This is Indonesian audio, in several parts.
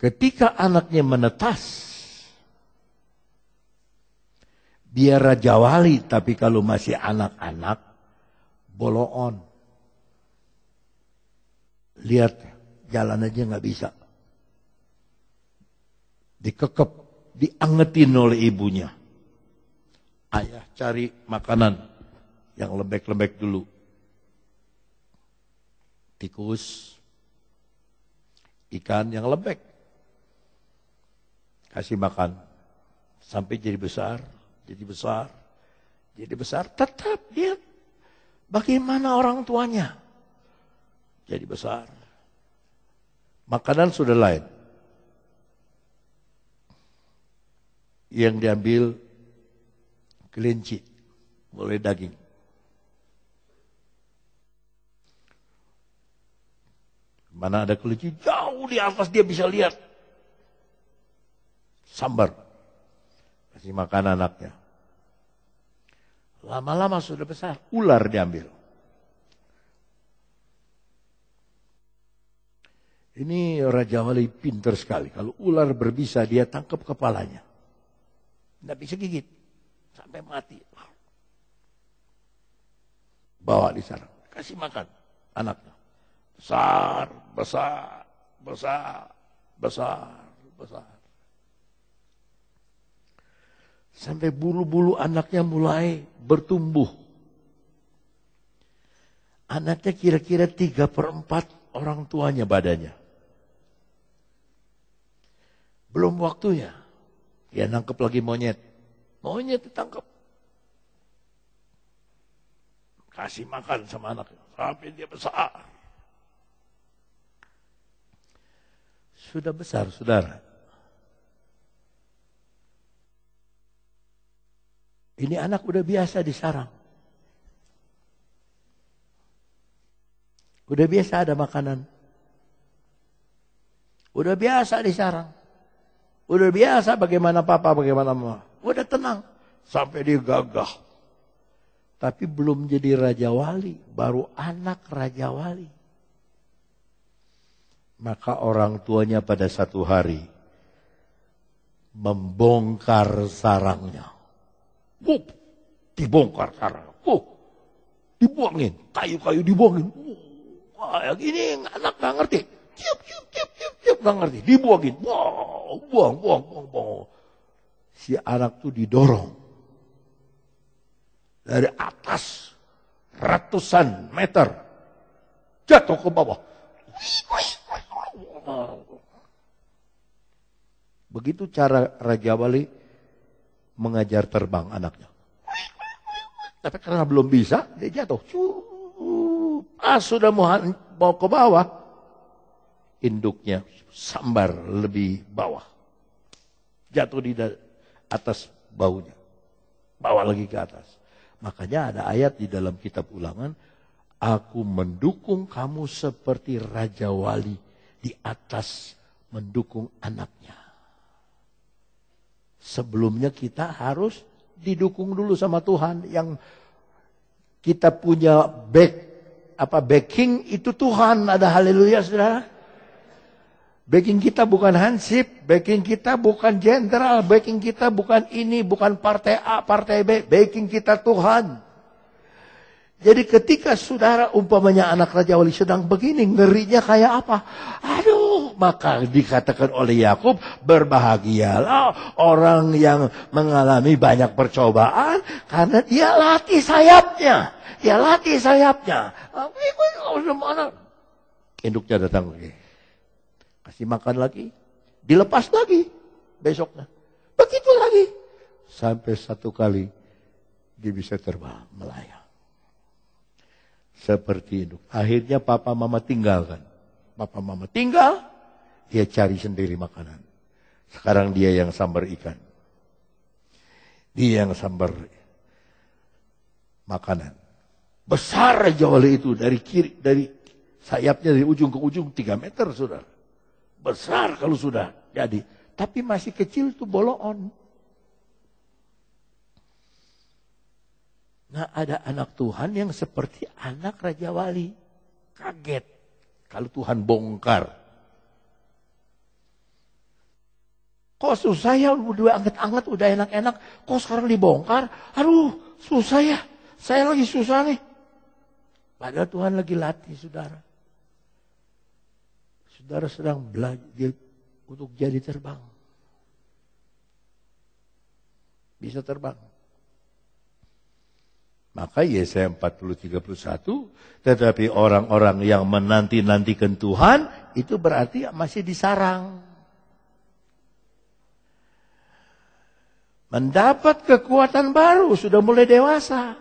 Ketika anaknya menetas, biar Raja Wali, tapi kalau masih anak-anak, bolon. Lihat, jalan aja nggak bisa. Dikekep, diangetin oleh ibunya. Ayah cari makanan yang lembek-lembek dulu. Tikus, ikan yang lembek. Kasih makan. Sampai jadi besar, jadi besar, jadi besar. Tetap dia bagaimana orang tuanya. Jadi besar. Makanan sudah lain. Yang diambil kelinci, mulai daging. Mana ada kelinci, jauh di atas dia bisa lihat. Sambar. Kasih makan anaknya. Lama-lama sudah besar, ular diambil. Ini Raja Wali pintar sekali. Kalau ular berbisa, dia tangkap kepalanya. Tidak bisa gigit. Sampai mati. Bawa di sarang. Kasih makan anaknya. Besar, besar, besar, besar, besar. Sampai bulu-bulu anaknya mulai bertumbuh. Anaknya kira-kira 3/4 orang tuanya badannya. Belum waktunya. Dia nangkep lagi monyet. Monyet ditangkap. Kasih makan sama anaknya. Sampai dia besar. Sudah besar, saudara. Ini anak udah biasa di sarang. Udah biasa ada makanan. Udah biasa di sarang. Udah biasa bagaimana papa, bagaimana mama. Udah tenang. Sampai dia gagah. Tapi belum jadi Raja Wali. Baru anak Raja Wali. Maka orang tuanya pada satu hari membongkar sarangnya. Dibongkar sarangnya. Dibuangin. Kayu-kayu dibuangin. Wah, ini anak gak ngerti. Ciup, gak ngerti. Dibuangin. Buang. Si anak tuh didorong. Dari atas ratusan meter. Jatuh ke bawah. Begitu cara Raja Wali mengajar terbang anaknya. Tapi karena belum bisa, dia jatuh. Sudah mau ke bawah, induknya sambar lebih bawah. Jatuh di atas baunya. Bawa lagi ke atas. Makanya ada ayat di dalam kitab Ulangan, aku mendukung kamu seperti Raja Wali di atas mendukung anaknya. Sebelumnya kita harus didukung dulu sama Tuhan. Yang kita punya backing itu Tuhan. Ada haleluya saudara. Backing kita bukan hansip, backing kita bukan jenderal, backing kita bukan ini, bukan partai A, partai B, backing kita Tuhan. Jadi ketika saudara umpamanya anak Raja Wali sedang begini, ngerinya kayak apa? Aduh, maka dikatakan oleh Yakub, berbahagialah orang yang mengalami banyak percobaan karena dia latih sayapnya. Dia latih sayapnya. Induknya datang lagi. Kasih makan lagi. Dilepas lagi besoknya. Begitu lagi. Sampai satu kali dia bisa terbang, melayang. Seperti itu. Akhirnya papa mama tinggalkan. Papa mama tinggal, dia cari sendiri makanan. Sekarang dia yang sambar ikan. Dia yang sambar makanan. Besar Raja Wali itu dari kiri, dari sayapnya dari ujung ke ujung 3 meter saudara. Besar kalau sudah jadi. Tapi masih kecil itu bolon. Nah ada anak Tuhan yang seperti anak Raja Wali. Kaget kalau Tuhan bongkar. Kok susah ya, udah anget-anget, udah enak-enak. Kok sekarang dibongkar? Aduh, susah ya. Saya lagi susah nih. Padahal Tuhan lagi latih, saudara. Saudara sedang belajar untuk jadi terbang. Bisa terbang. Maka Yesaya 40:31, tetapi orang-orang yang menanti-nantikan Tuhan, itu berarti masih disarang. Mendapat kekuatan baru, sudah mulai dewasa.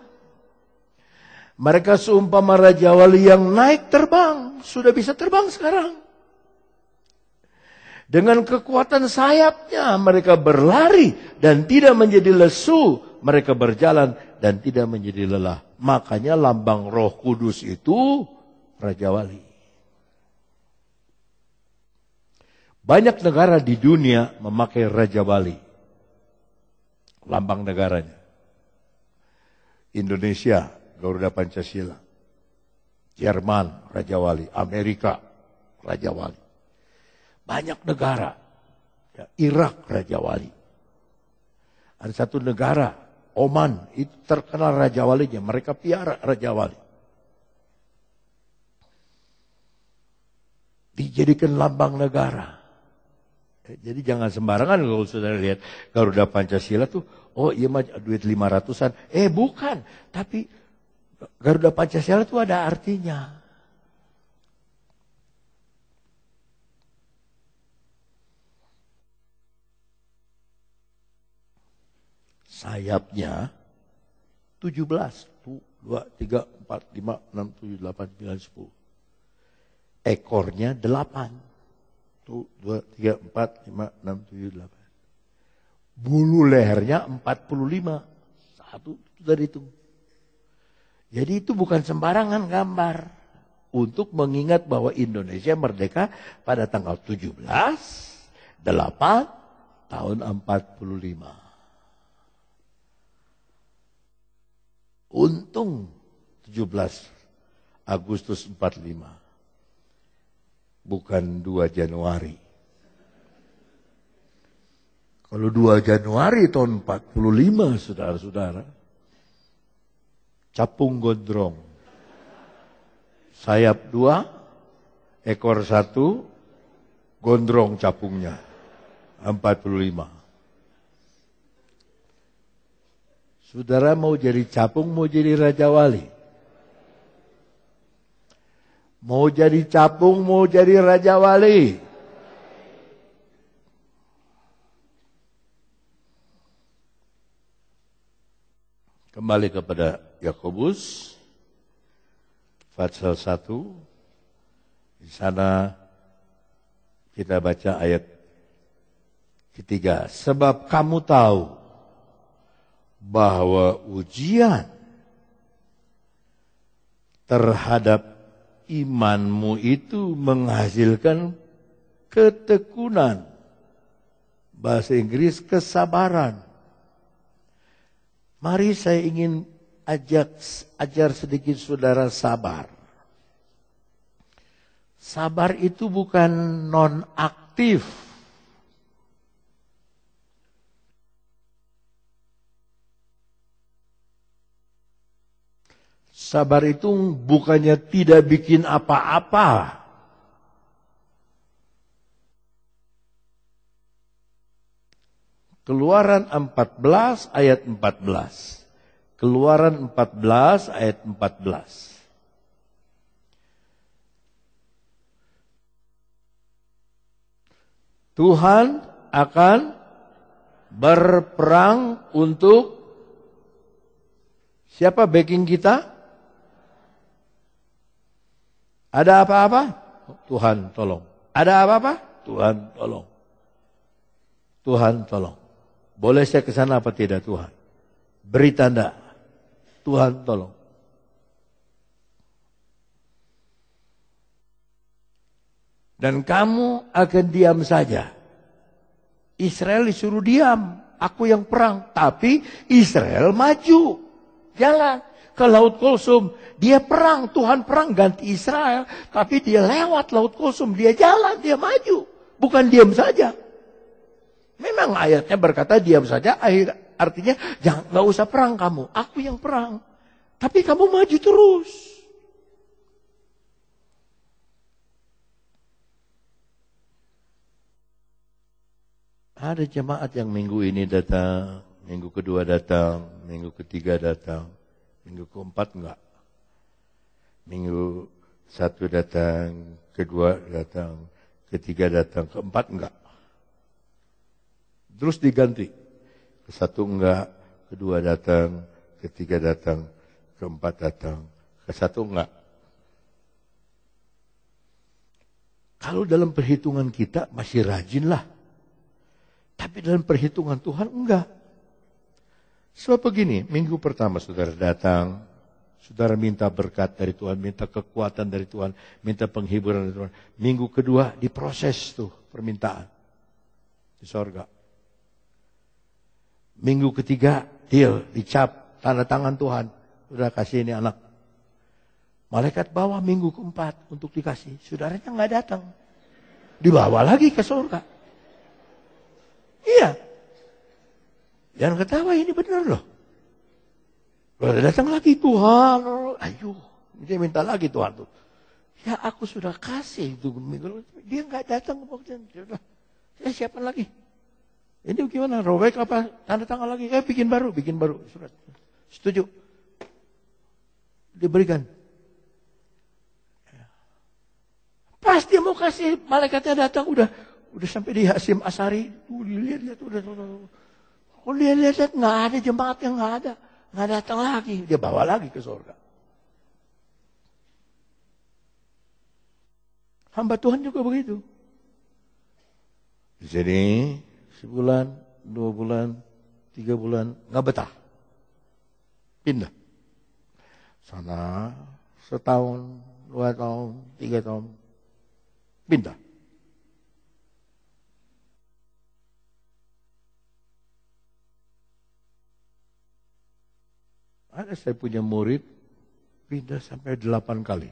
Mereka seumpama Raja Wali yang naik terbang, sudah bisa terbang sekarang. Dengan kekuatan sayapnya mereka berlari dan tidak menjadi lesu, mereka berjalan dan tidak menjadi lelah. Makanya lambang Roh Kudus itu Raja Wali. Banyak negara di dunia memakai Raja Wali. Lambang negaranya. Indonesia, Garuda Pancasila. Jerman, Raja Wali. Amerika, Raja Wali. Banyak negara. Ya, Irak, Raja Wali. Ada satu negara, Oman, itu terkenal Raja Walinya. Mereka piara Raja Wali. Dijadikan lambang negara. Jadi jangan sembarangan kalau saudara lihat Garuda Pancasila tuh, oh iya mah duit 500-an. Bukan, tapi Garuda Pancasila tuh ada artinya. Sayapnya 17, 2, 3, 4, 5, 6, 7, 8, 9, 10. Ekornya 8. 1, 2, 3, 4, 5, 6, 7, 8. Bulu lehernya 45. Satu, sudah dihitung. Jadi itu bukan sembarangan gambar. Untuk mengingat bahwa Indonesia merdeka pada tanggal 17, 8, tahun 45. Untung 17 Agustus 45. Bukan 2 Januari. Kalau 2 Januari tahun 45, saudara-saudara. Capung gondrong. Sayap 2, ekor 1, gondrong capungnya. 45. Saudara mau jadi capung, mau jadi Raja Wali. Mau jadi capung, mau jadi Raja Wali. Kembali kepada Yakobus pasal 1. Di sana kita baca ayat ketiga. Sebab kamu tahu bahwa ujian terhadap imanmu itu menghasilkan ketekunan. Bahasa Inggris kesabaran. Mari saya ingin ajar sedikit saudara sabar. Sabar itu bukan non-aktif. Sabar itu bukannya tidak bikin apa-apa. Keluaran 14 ayat 14. Keluaran 14 ayat 14. Tuhan akan berperang untuk siapa backing kita? Ada apa-apa? Tuhan tolong. Ada apa-apa? Tuhan tolong. Tuhan tolong. Boleh saya ke sana apa tidak Tuhan? Beri tanda. Tuhan tolong. Dan kamu akan diam saja. Israel disuruh diam. Aku yang perang. Tapi Israel maju. Jalan ke Laut Kulsum. Dia perang, Tuhan perang ganti Israel. Tapi dia lewat Laut Kulsum. Dia jalan, dia maju. Bukan diam saja. Memang ayatnya berkata diam saja, artinya jangan, nggak usah perang kamu, aku yang perang. Tapi kamu maju terus. Ada jemaat yang minggu ini datang, minggu kedua datang, minggu ketiga datang, minggu keempat enggak. Minggu satu datang, kedua datang, ketiga datang, keempat enggak. Terus diganti. Ke satu enggak, kedua datang, ketiga datang, keempat datang, ke satu enggak. Kalau dalam perhitungan kita masih rajin lah. Tapi dalam perhitungan Tuhan enggak. Sebab begini, minggu pertama saudara datang, saudara minta berkat dari Tuhan, minta kekuatan dari Tuhan, minta penghiburan dari Tuhan. Minggu kedua diproses tuh permintaan di sorga. Minggu ketiga deal, dicap, tanda tangan Tuhan. Udah kasih ini anak. Malaikat bawa minggu keempat untuk dikasih. Saudaranya nggak datang. Dibawa lagi ke surga. Iya. Jangan ketawa, ini benar loh. Kalau datang lagi Tuhan, ayo, dia minta lagi Tuhan tuh. Ya aku sudah kasih itu minggu, dia nggak datang. Saya siapkan lagi. Ini gimana? Robek apa? Tanda tangan lagi? Bikin baru surat. Setuju. Diberikan. Pas dia mau kasih, malaikatnya datang udah sampai di Hasim Asari. Lihat udah. Oh lihat nggak ada jemaat yang nggak datang lagi. Dia bawa lagi ke surga. Hamba Tuhan juga begitu. Di sini sebulan, 2 bulan, 3 bulan nggak betah, pindah. Sana setahun, 2 tahun, 3 tahun, pindah. Ada saya punya murid pindah sampai 8 kali.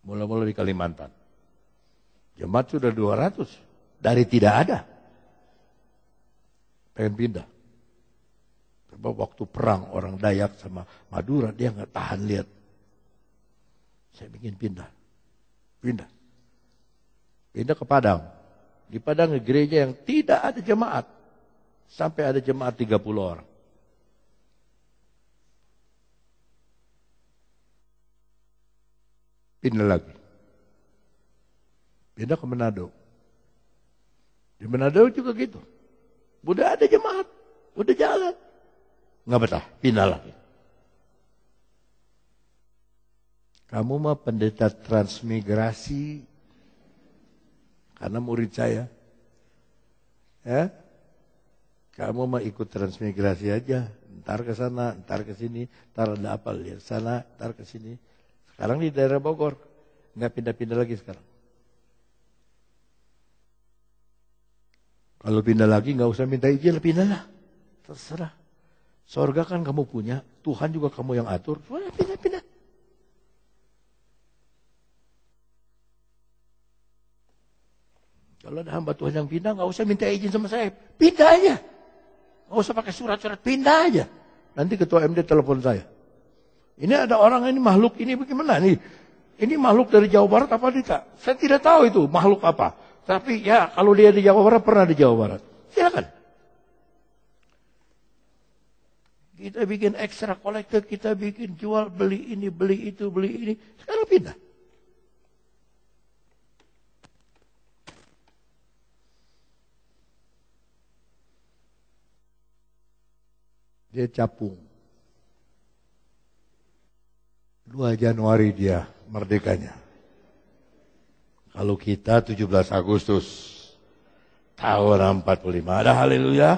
Mula-mula di Kalimantan. Jemaat sudah 200. Dari tidak ada. Pengen pindah. Sebab waktu perang orang Dayak sama Madura dia nggak tahan lihat. Saya bikin pindah. Pindah ke Padang. Di Padang gereja yang tidak ada jemaat. Sampai ada jemaat 30 orang. Pindah lagi. Pindah ke Manado. Di Manado juga gitu. Udah ada jemaat. Udah jalan. Nggak betah. Pindah lagi. Kamu mah pendeta transmigrasi. Karena murid saya. Ya. Kamu mah ikut transmigrasi aja. Ntar ke sana, ntar ke sini. Ntar ada apa lihat sana, ntar ke sini. Sekarang di daerah Bogor, nggak pindah-pindah lagi sekarang. Kalau pindah lagi nggak usah minta izin, pindahlah. Terserah. Sorga kan kamu punya, Tuhan juga kamu yang atur. Pindah-pindah. Kalau ada hamba Tuhan yang pindah, nggak usah minta izin sama saya. Pindah aja. Nggak usah pakai surat-surat, pindah aja. Nanti ketua MD telepon saya. Ini ada orang ini makhluk ini bagaimana nih? Ini makhluk dari Jawa Barat apa tidak? Saya tidak tahu itu makhluk apa. Tapi ya kalau dia di Jawa Barat pernah di Jawa Barat. Silakan. Kita bikin ekstra kolektor, kita bikin jual beli ini, beli itu, beli ini. Sekarang pindah. Dia capung. 2 Januari dia merdekanya. Kalau kita 17 Agustus tahun 45. Ada haleluya.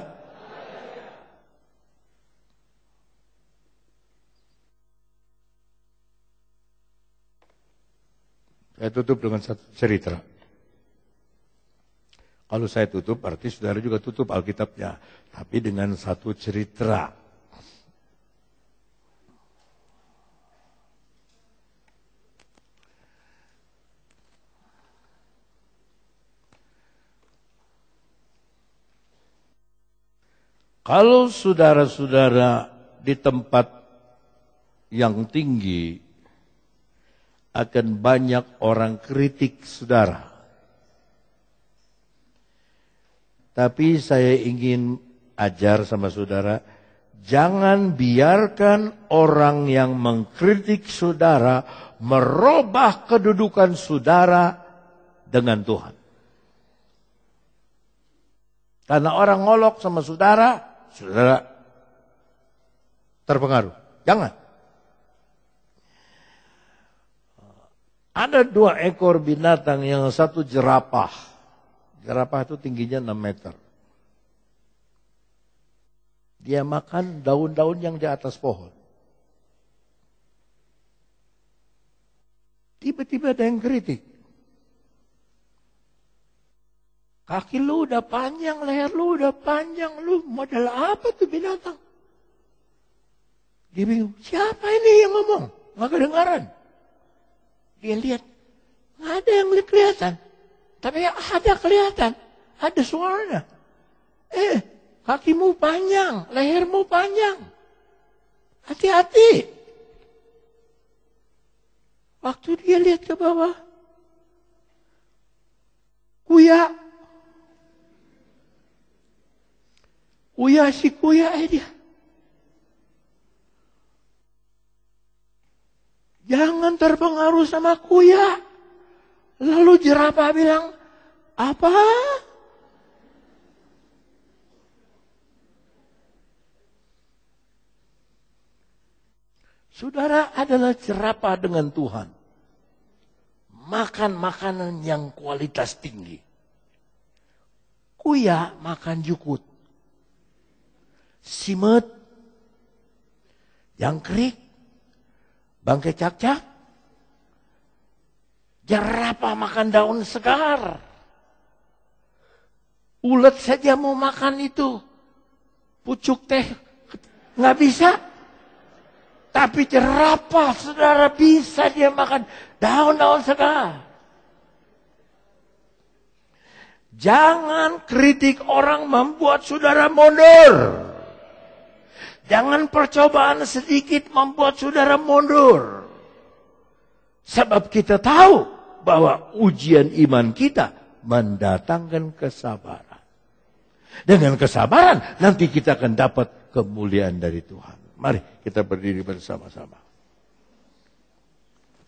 Saya tutup dengan satu cerita. Kalau saya tutup, berarti saudara juga tutup Alkitabnya. Tapi dengan satu cerita. Kalau saudara-saudara di tempat yang tinggi, akan banyak orang kritik saudara. Tapi saya ingin ajar sama saudara, jangan biarkan orang yang mengkritik saudara merubah kedudukan saudara dengan Tuhan. Karena orang ngolok sama saudara, saudara terpengaruh. Jangan. Ada 2 ekor binatang, yang satu jerapah. Jerapah itu tingginya 6 meter. Dia makan daun-daun yang di atas pohon. Tiba-tiba ada yang kritik. Kaki lu udah panjang, leher lu udah panjang, lu modal apa tuh binatang? Dia bingung, siapa ini yang ngomong? Nggak kedengaran. Dia lihat, nggak ada yang kelihatan. Tapi ada kelihatan, ada suaranya. Kakimu panjang, lehermu panjang. Hati-hati. Waktu dia lihat ke bawah, kuya si kuya dia. Jangan terpengaruh sama kuya. Lalu jerapah bilang, apa? Saudara adalah jerapah dengan Tuhan. Makan makanan yang kualitas tinggi. Kuya makan jukut. Simet. Jangkrik. Bangkai cak-cak. Jerapah makan daun segar. Ulet saja mau makan itu. Pucuk teh nggak bisa. Tapi jerapah, saudara, bisa dia makan daun-daun segar. Jangan kritik orang membuat saudara mundur. Jangan percobaan sedikit membuat saudara mundur. Sebab kita tahu bahwa ujian iman kita mendatangkan kesabaran. Dengan kesabaran nanti kita akan dapat kemuliaan dari Tuhan. Mari kita berdiri bersama-sama.